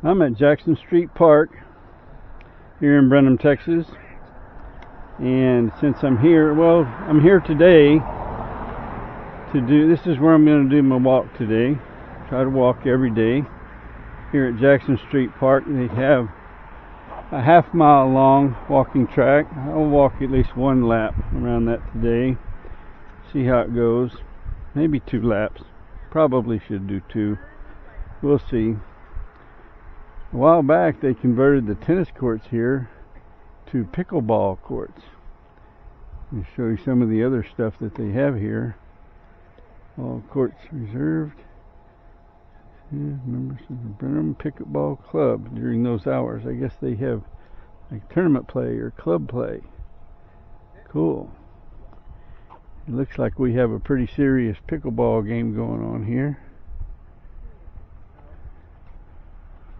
I'm at Jackson Street Park here in Brenham, Texas, and since I'm here, well, I'm here today to do, this is where I'm going to do my walk today. Try to walk every day here at Jackson Street Park. They have a half-mile long walking track. I'll walk at least one lap around that today, see how it goes. Maybe 2 laps, probably should do 2, we'll see. A while back they converted the tennis courts here to pickleball courts. Let me show you some of the other stuff that they have here. All courts reserved. Members of the Brenham Pickleball Club during those hours. I guess they have like tournament play or club play. Cool. It looks like we have a pretty serious pickleball game going on here.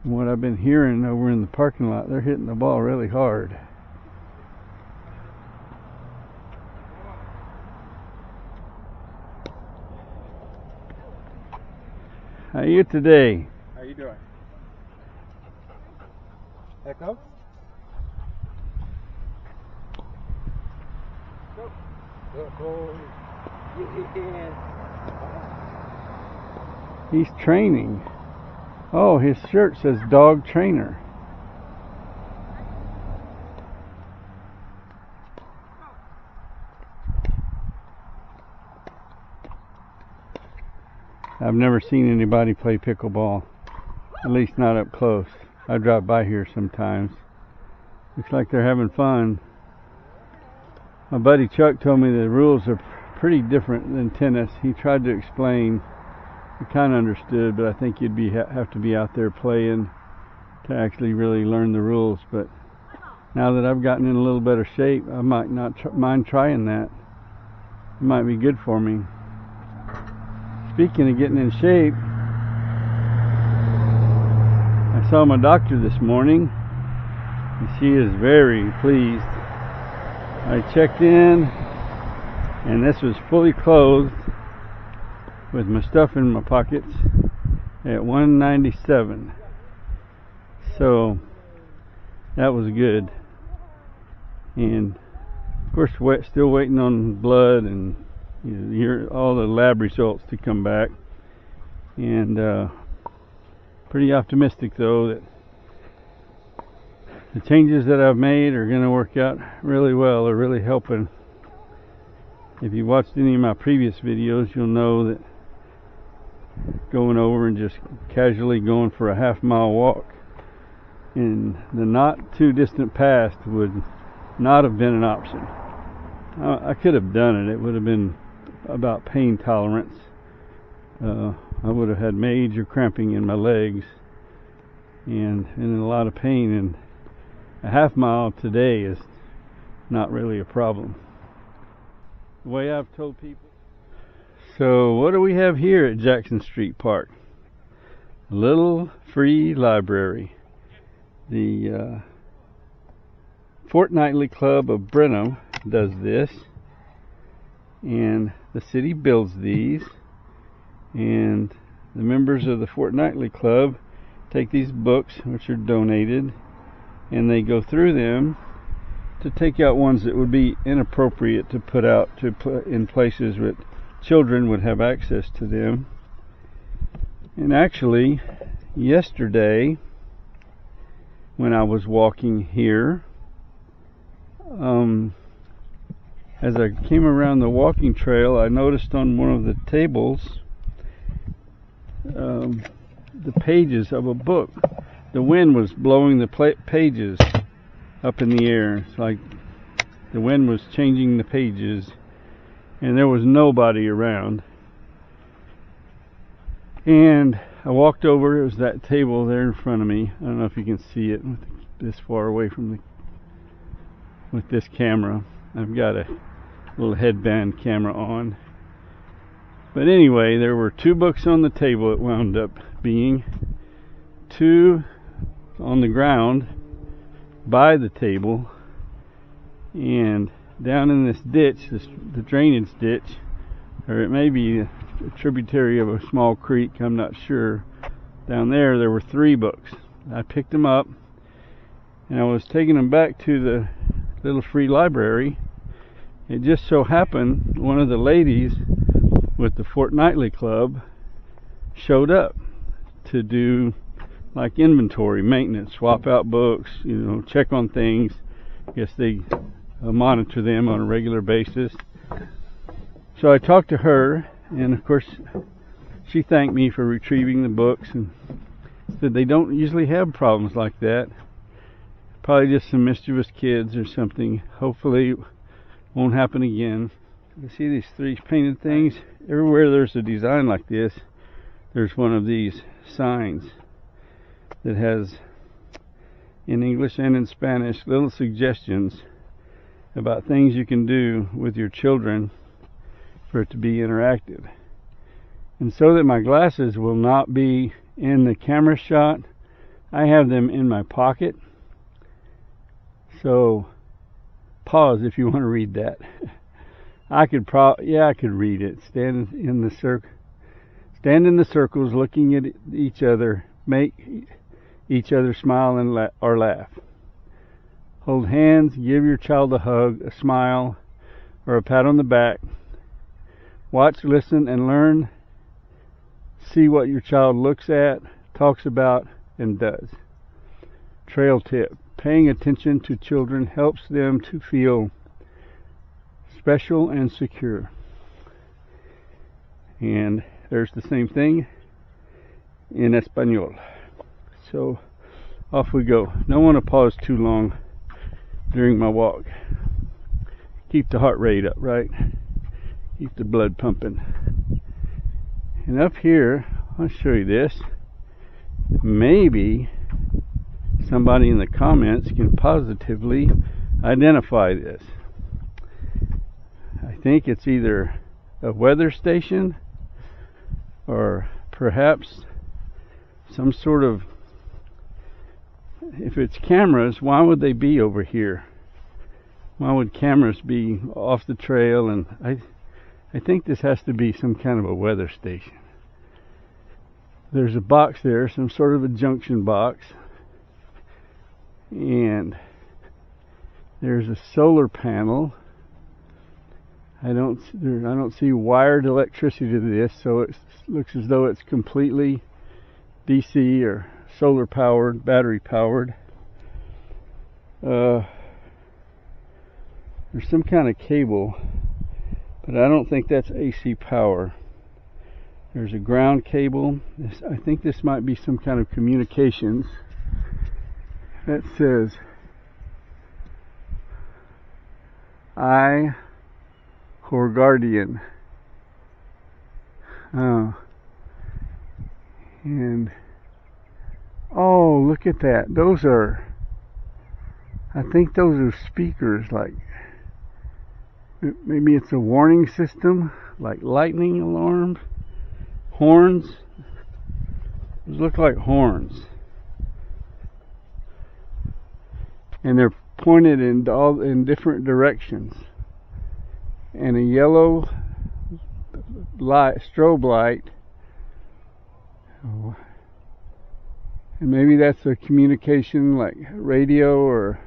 From what I've been hearing over in the parking lot, they're hitting the ball really hard. How are you today? How you doing? Echo? He's training. Oh, his shirt says dog trainer. I've never seen anybody play pickleball, at least not up close. I drive by here sometimes. Looks like they're having fun. My buddy Chuck told me the rules are pretty different than tennis. He tried to explain. I kind of understood, but I think you'd have to be out there playing to actually really learn the rules. But now that I've gotten in a little better shape, I might not mind trying that. It might be good for me. Speaking of getting in shape, I saw my doctor this morning, and she is very pleased. I checked in, and this was fully clothed with my stuff in my pockets at 197. So that was good. And of course, still waiting on blood and all the lab results to come back. And pretty optimistic though that the changes that I've made are going to work out really well. They're really helping. If you watched any of my previous videos, you'll know that going over and just casually going for a half-mile walk in the not too distant past would not have been an option. I could have done it. It would have been about pain tolerance. I would have had major cramping in my legs and in a lot of pain, and a half-mile today is not really a problem, the way I've told people. So what do we have here at Jackson Street Park? A little free library. The Fortnightly Club of Brenham does this, and the city builds these, and the members of the Fortnightly Club take these books, which are donated, and they go through them to take out ones that would be inappropriate to put in places that children would have access to them. And actually, yesterday when I was walking here, as I came around the walking trail, I noticed on one of the tables the pages of a book. The wind was blowing the pages up in the air. It's like the wind was changing the pages, and there was nobody around. And I walked over. It was that table there in front of me. I don't know if you can see it this far away from with this camera. I've got a little headband camera on. But anyway, there were 2 books on the table. It wound up being 2 on the ground by the table, and down in this ditch, the drainage ditch, or it may be a tributary of a small creek, I'm not sure. Down there were 3 books, I picked them up, and I was taking them back to the little free library. It just so happened one of the ladies with the fortnightly club showed up to do like inventory maintenance, swap out books, you know, check on things. I guess they monitor them on a regular basis. So I talked to her, and of course she thanked me for retrieving the books and said they don't usually have problems like that. Probably just some mischievous kids or something. Hopefully it won't happen again. You see these three painted things? Everywhere there's a design like this, there's one of these signs that has, in English and in Spanish, little suggestions about things you can do with your children for it to be interactive. And so that my glasses will not be in the camera shot, I have them in my pocket. So pause if you want to read that. I could read it. Stand in the circles, looking at each other, make each other smile and or laugh. Hold hands, give your child a hug, a smile, or a pat on the back. Watch, listen, and learn. See what your child looks at, talks about, and does. Trail tip. Paying attention to children helps them to feel special and secure. And there's the same thing in Espanol. So off we go. Don't want to pause too long during my walk. Keep the heart rate up, right? Keep the blood pumping. And up here, I'll show you this. Maybe somebody in the comments can positively identify this. I think it's either a weather station or perhaps some sort of, if it's cameras, why would they be over here? Why would cameras be off the trail? And I think this has to be some kind of a weather station. There's a box there, some sort of a junction box. And there's a solar panel. I don't see wired electricity to this, so it looks as though it's completely DC or solar powered, battery powered. There's some kind of cable, but I don't think that's AC power. There's a ground cable. I think this might be some kind of communications. That says I Guardian. And oh, look at that. Those are, I think those are speakers, like maybe it's a warning system, like lightning alarms, horns. Those look like horns. And they're pointed in different directions. And a yellow light, strobe light. Oh. And maybe that's a communication, like radio, or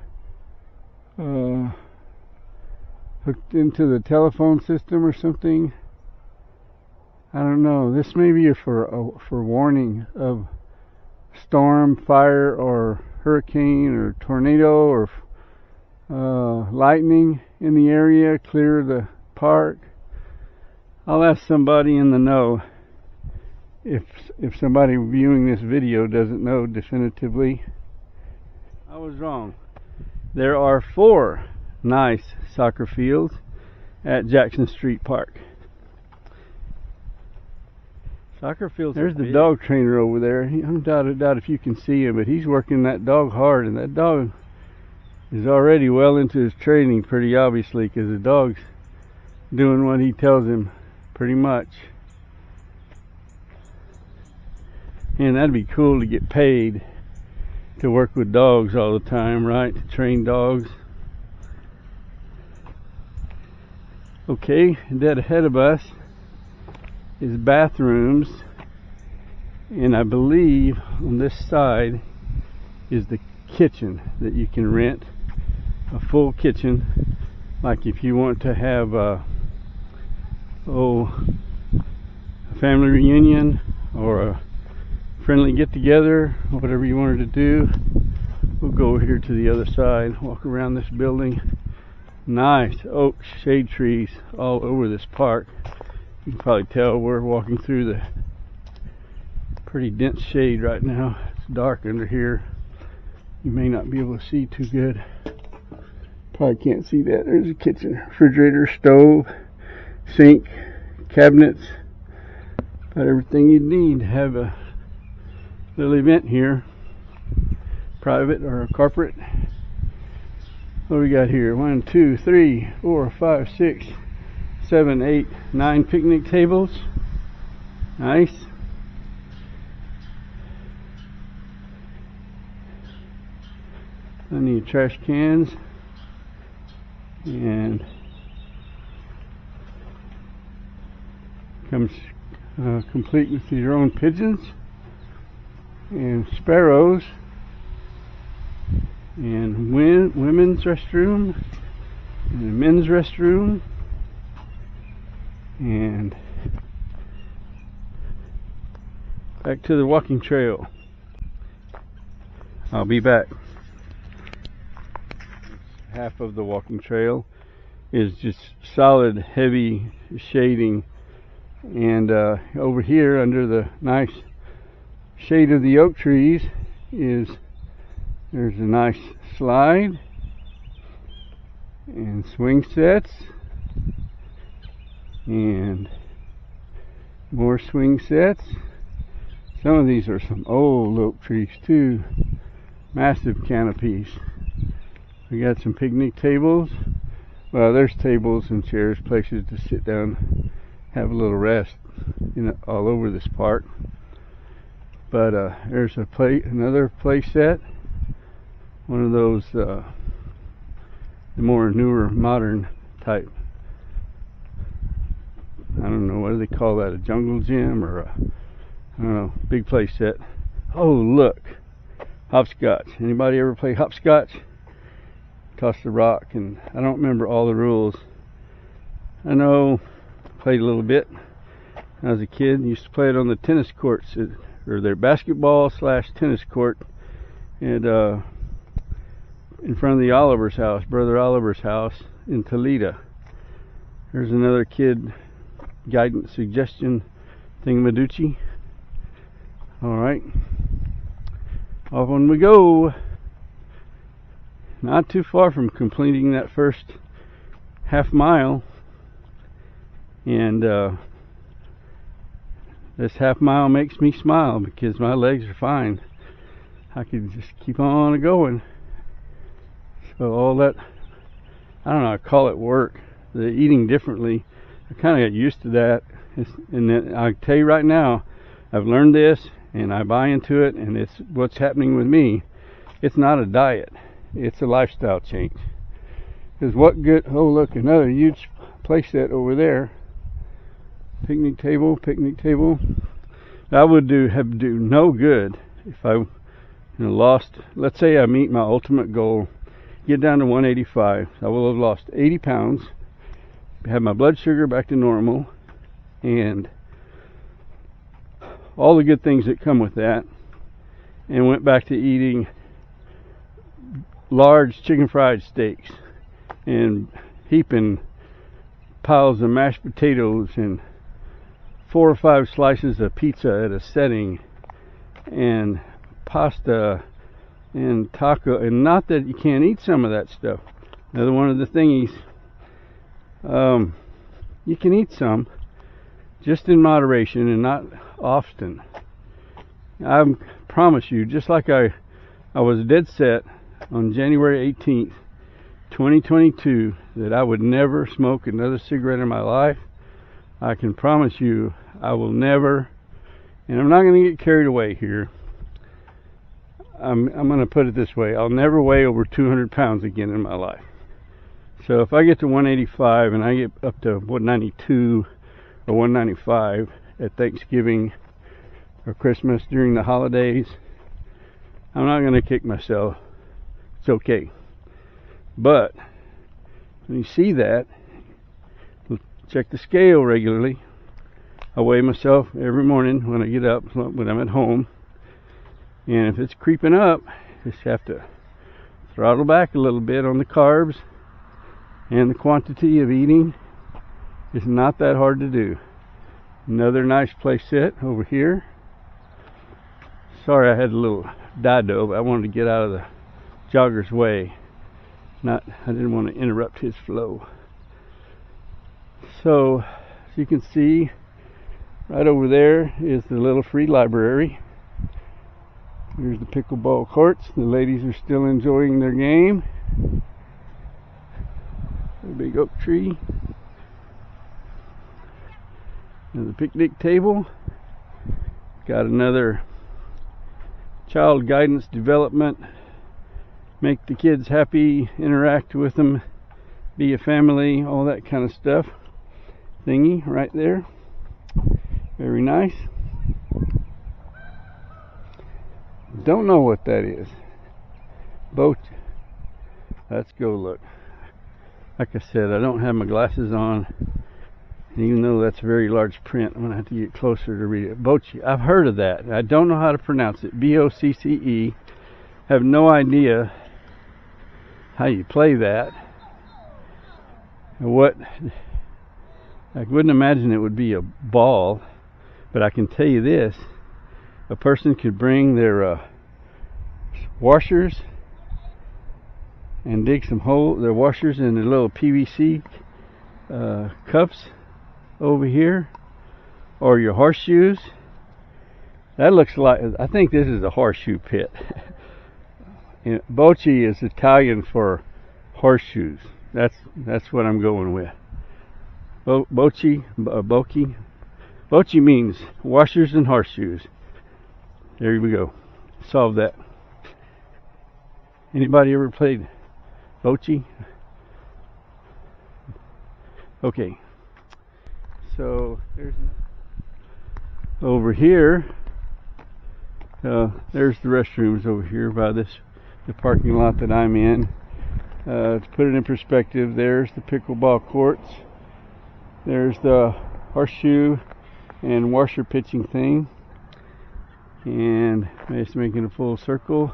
hooked into the telephone system or something. I don't know. This may be for warning of storm, fire, or hurricane, or tornado, or lightning in the area. Clear the park. I'll ask somebody in the know if somebody viewing this video doesn't know definitively. I was wrong. There are 4 nice soccer fields at Jackson Street Park. Soccer fields. There's the dog trainer over there. I doubt if you can see him, but he's working that dog hard, and that dog is already well into his training, pretty obviously, because the dog's doing what he tells him, pretty much. And that'd be cool to get paid to work with dogs all the time, right? To train dogs. Okay, and dead ahead of us is bathrooms, and I believe on this side is the kitchen that you can rent, a full kitchen. Like if you want to have a family reunion or a friendly get-together, whatever you wanted to do. We'll go over here to the other side, walk around this building. Nice oak shade trees all over this park. You can probably tell we're walking through the pretty dense shade right now. It's dark under here. You may not be able to see too good. Probably can't see that. There's a kitchen, refrigerator, stove, sink, cabinets, about everything you'd need to have a little event here, private or corporate. What do we got here? 1, 2, 3, 4, 5, 6, 7, 8, 9 picnic tables. Nice. Plenty of trash cans, and comes complete with your own pigeons and sparrows, and women's restroom and a men's restroom, and back to the walking trail. I'll be back. Half of the walking trail is just solid heavy shading, and over here under the nice shade of the oak trees there's a nice slide and swing sets and more swing sets. Some of these are some old oak trees too, massive canopies. We got some picnic tables. Well, there's tables and chairs, places to sit down, have a little rest, all over this park. But there's another play set, one of those the more newer, modern type. I don't know, what do they call that? A jungle gym or I don't know, big play set. Oh, look, hopscotch. Anybody ever play hopscotch? Toss the rock, and I don't remember all the rules. I know, played a little bit when I was a kid. Used to play it on the tennis courts, or their basketball / tennis court, and in front of the Oliver's house, Brother Oliver's house in Toledo. There's another kid guidance suggestion thingamaduchy. All right, off on we go. Not too far from completing that first half mile, and this half mile makes me smile because my legs are fine. I could just keep on going. So all that, I don't know, I call it work, the eating differently. I kind of got used to that, and then I tell you right now, I've learned this and I buy into it, and it's what's happening with me. It's not a diet. It's a lifestyle change. Because what good, oh look, another huge play set over there. Picnic table, picnic table. That would do no good if I lost, let's say I meet my ultimate goal, get down to 185. I will have lost 80 pounds, have my blood sugar back to normal, and all the good things that come with that, and went back to eating large chicken fried steaks and heaping piles of mashed potatoes and 4 or 5 slices of pizza at a setting, and pasta and taco. And not that you can't eat some of that stuff. Another one of the thingies, you can eat some, just in moderation and not often. I promise you, just like I was dead set on January 18th, 2022, that I would never smoke another cigarette in my life. I can promise you I will never, and I'm not going to get carried away here. I'm going to put it this way: I'll never weigh over 200 pounds again in my life. So if I get to 185 and I get up to 192 or 195 at Thanksgiving or Christmas during the holidays, I'm not going to kick myself. It's okay. But when you see that, check the scale regularly. I weigh myself every morning when I get up, when I'm at home. And if it's creeping up, just have to throttle back a little bit on the carbs, and the quantity of eating is not that hard to do. Another nice place set over here. Sorry I had a little dido, but I wanted to get out of the jogger's way. I didn't want to interrupt his flow. So, as you can see, right over there is the little free library. Here's the pickleball courts. The ladies are still enjoying their game. A big oak tree. And the picnic table. Got another child guidance development. Make the kids happy, interact with them, be a family, all that kind of stuff. Thingy right there. Very nice. Don't know what that is. Boat. Let's go look. Like I said, I don't have my glasses on. And even though that's very large print, I'm going to have to get closer to read it. Bocce. I've heard of that. I don't know how to pronounce it. B-O-C-C-E. Have no idea how you play that. What? I wouldn't imagine it would be a ball. But I can tell you this. A person could bring their washers and dig some holes, their washers in the little PVC cups over here, or your horseshoes. That looks like, I think this is a horseshoe pit. Bocce is Italian for horseshoes. That's what I'm going with. Bocce means washers and horseshoes. There we go. Solve that. Anybody ever played bocce? Okay. So there's over here. There's the restrooms over here by the parking lot that I'm in. To put it in perspective, there's the pickleball courts. There's the horseshoe and washer pitching thing. And just making a full circle.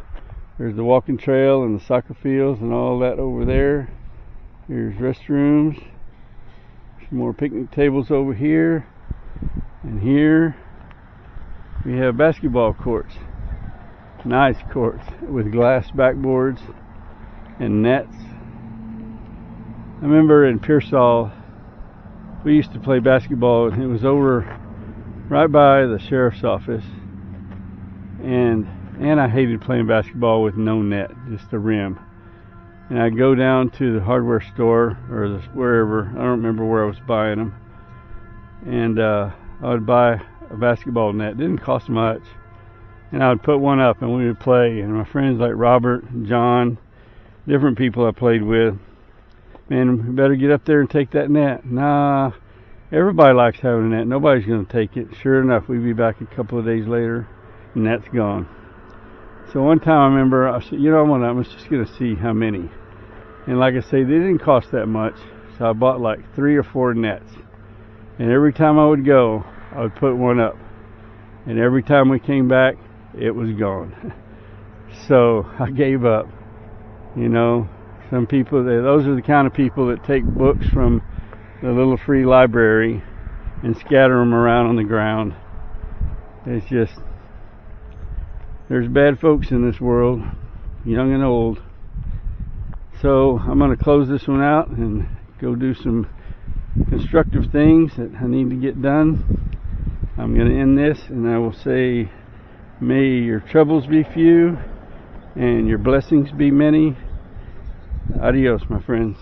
There's the walking trail and the soccer fields and all that over there. Here's restrooms. Some more picnic tables over here. And here we have basketball courts. Nice courts with glass backboards and nets. I remember in Pearsall we used to play basketball, and it was over right by the sheriff's office. And I hated playing basketball with no net, just a rim. And I'd go down to the hardware store or wherever, I don't remember where I was buying them, and I would buy a basketball net. It didn't cost much, and I would put one up and we would play. And my friends like Robert and John, different people I played with, man, we better get up there and take that net. Nah, everybody likes having a net. Nobody's going to take it. Sure enough, we'd be back a couple of days later and that's gone. So one time I remember, I said, you know what, I was just going to see how many. And like I say, they didn't cost that much. So I bought like 3 or 4 nets. And every time I would go, I would put one up. And every time we came back, it was gone. So I gave up. You know, some people, those are the kind of people that take books from the little free library and scatter them around on the ground. It's just, there's bad folks in this world, young and old. So I'm going to close this one out and go do some constructive things that I need to get done. I'm going to end this and I will say, may your troubles be few and your blessings be many. Adios, my friends.